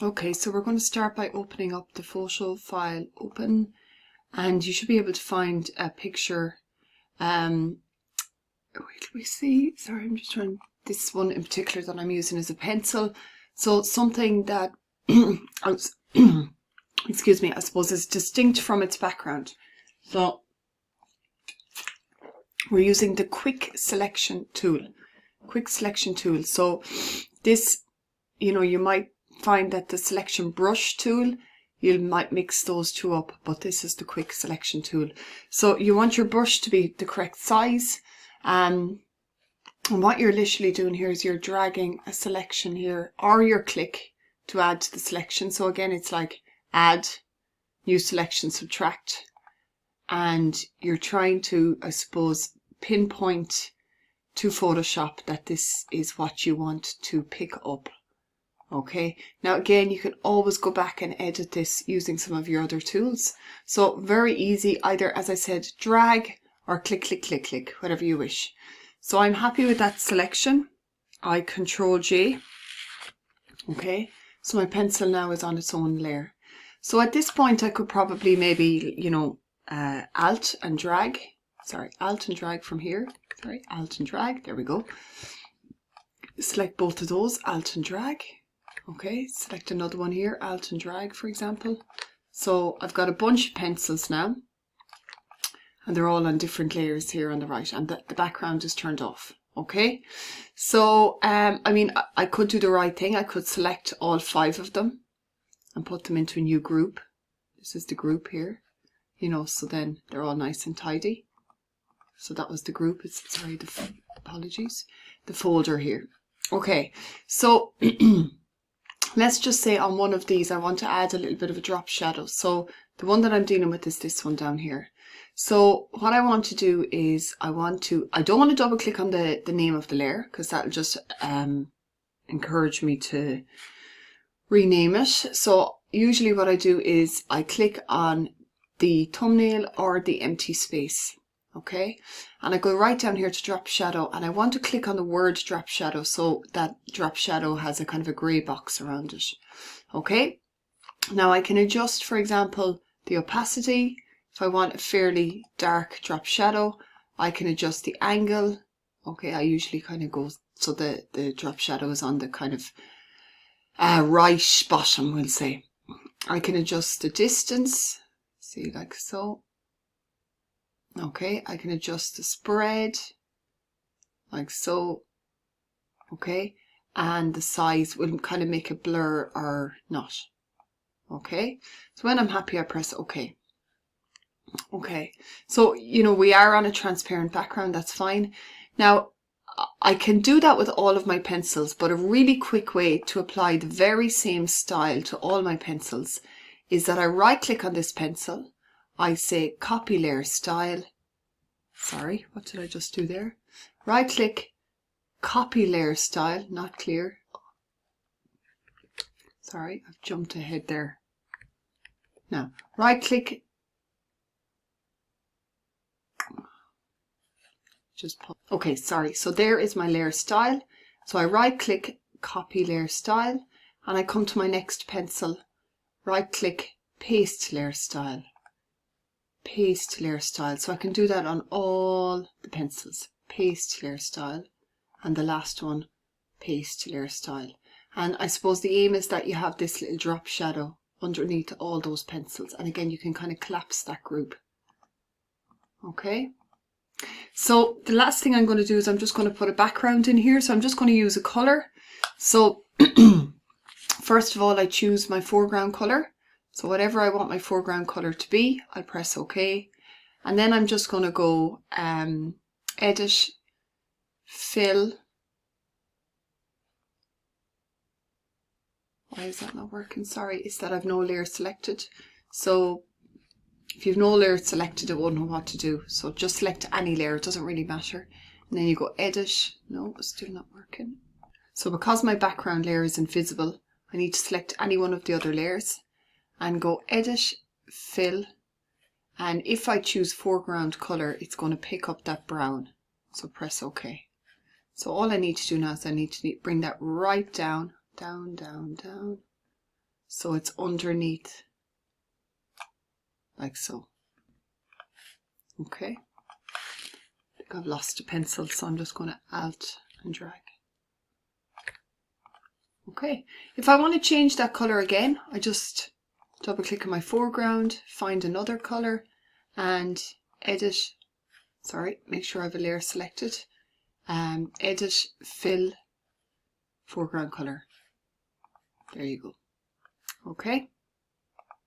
Okay, so we're going to start by opening up the photo file. Open, and you should be able to find a picture. Wait till we see. Sorry, I'm just trying. This one in particular that I'm using is a pencil. So something that, excuse me, I suppose is distinct from its background. So we're using the quick selection tool. Quick selection tool. So this, you might find that the selection brush tool, you might mix those two up, but this is the quick selection tool. So you want your brush to be the correct size. And what you're literally doing here is you're dragging a selection here or your click to add to the selection. So again, it's like add, new selection, subtract. And you're trying to, I suppose, pinpoint to Photoshop that this is what you want to pick up. Okay, now again, you can always go back and edit this using some of your other tools. So very easy, either, as I said, drag or click, click, click, click, whatever you wish. So I'm happy with that selection. I Control J. Okay, so my pencil now is on its own layer. So at this point, I could probably maybe, Alt and drag. Sorry, Alt and drag from here. Sorry, Alt and drag. There we go. Select both of those, Alt and drag. Okay, select another one here, Alt and drag, for example. So I've got a bunch of pencils now, and they're all on different layers here on the right, and the background is turned off. Okay, so I could do the right thing. I could select all 5 of them and put them into a new group. This is the group here, so then they're all nice and tidy. So that was the group. Apologies, the folder here. Okay, so let's just say on one of these, I want to add a little bit of a drop shadow. So the one that I'm dealing with is this one down here. So what I want to do is I don't want to double click on the name of the layer, because that'll just encourage me to rename it. So usually what I do is I click on the thumbnail or the empty space. Okay, and I go right down here to drop shadow, and I want to click on the word drop shadow, so that drop shadow has a kind of a grey box around it. Okay, now I can adjust, for example, the opacity. If I want a fairly dark drop shadow, I can adjust the angle. Okay, I usually kind of go so the drop shadow is on the kind of right bottom, we'll say. I can adjust the distance, see, like so. Okay, I can adjust the spread, like so. Okay, and the size will kind of make it blur or not. Okay, so when I'm happy, I press OK. Okay, so we are on a transparent background, that's fine. Now I can do that with all of my pencils, but a really quick way to apply the very same style to all my pencils is that I right click on this pencil, I say copy layer style. Sorry, what did I just do there? Right click, copy layer style, not clear. Sorry, I've jumped ahead there. Now, right click, okay, sorry. So there is my layer style. So I right click, copy layer style, and I come to my next pencil, right click, paste layer style. Paste layer style. So I can do that on all the pencils. Paste layer style. And the last one, paste layer style. And I suppose the aim is that you have this little drop shadow underneath all those pencils. And again, you can kind of collapse that group. Okay. So the last thing I'm going to do is I'm just going to put a background in here. So I'm just going to use a color. So first of all, I choose my foreground color. So whatever I want my foreground color to be, I press OK. And then I'm just going to go Edit, Fill. Why is that not working? Sorry, it's that I've no layer selected. So if you've no layer selected, it won't know what to do. So just select any layer, it doesn't really matter. And then you go Edit. No, it's still not working. So because my background layer is invisible, I need to select any one of the other layers and go Edit, Fill. And if I choose foreground color, it's going to pick up that brown. So press OK. So all I need to do now is I need to bring that right down, down, down, down. so it's underneath, like so. Okay, I think I've lost a pencil, so I'm just going to Alt and drag. Okay, if I want to change that color again, I just double click on my foreground, find another color and edit, sorry, make sure I have a layer selected, edit, fill, foreground color. There you go. Okay,